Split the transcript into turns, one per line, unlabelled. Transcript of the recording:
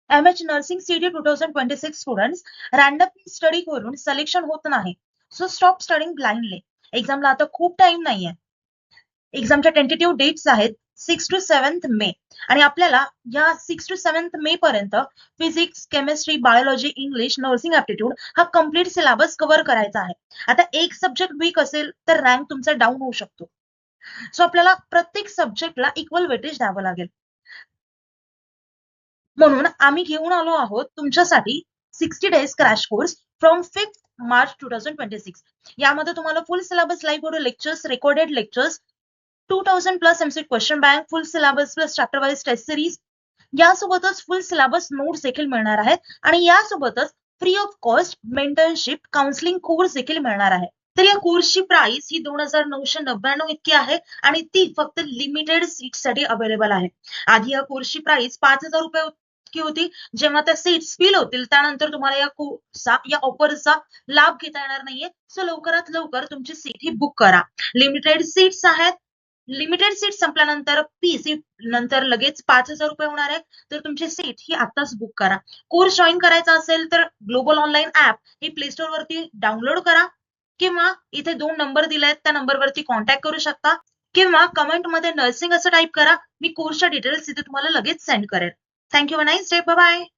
MH nursing CD 2026 students random study करून selection होत नाही. So stop studying blindly. एक्झामला आता खूप टाइम नाहीये. एक्झामच्या टेंटेटिव्ह डेट्स आहेत 6 to 7 मे आणि आपल्याला या 6 to 7 मे पर्यंत physics, chemistry, biology, English, nursing aptitude हा कम्प्लीट सिलेबस कव्हर करायचा आहे. आता एक सब्जेक्ट वीक असेल तर रँक तुमचा डाऊन होऊ शकतो. सो आपल्याला प्रत्येक सब्जेक्टला इक्वल वेटेज द्यावं लागेल. म्हणून आम्ही घेऊन आलो आहोत तुमच्यासाठी 60 days crash course from 5 March 2026. यामध्ये तुम्हाला full syllabus live video lectures, recorded lectures, 2000+ MC question bank, full syllabus plus chapter wise test series, यासोबतच फुल सिलेबस नोट्स देखील मिळणार आहेत आणि यासोबतच free of cost mentorship counselling course देखील मिळणार आहे. तर या कोर्सची प्राइस ही 2999 इतकी आहे आणि ती फक्त लिमिटेड सीटसाठी अवेलेबल आहे. आधी या कोर्सची प्राइस 5000 रुपये इतकी होती. जेव्हा त्या सीट्स फिल होतील त्यानंतर तुम्हाला या ऑफरचा लाभ घेता येणार नाहीये. सो लवकरात लवकर तुमची सीट ही बुक करा. लिमिटेड सीट्स आहेत. लिमिटेड सीट संपल्यानंतर सीट नंतर लगेच 5000 रुपये होणार आहे. तर तुमची सीट ही आताच बुक करा. कोर्स जॉईन करायचा असेल तर ग्लोबल ऑनलाईन ऍप हे प्ले स्टोर वरती डाउनलोड करा किंवा इथे 2 नंबर दिलेत त्या नंबरवरती कॉन्टॅक्ट करू शकता किंवा कमेंटमध्ये नर्सिंग असं टाईप करा. मी कोर्सच्या डिटेल्स इथे तुम्हाला लगेच सेंड करेन. थँक्यू. Nice day. बाय.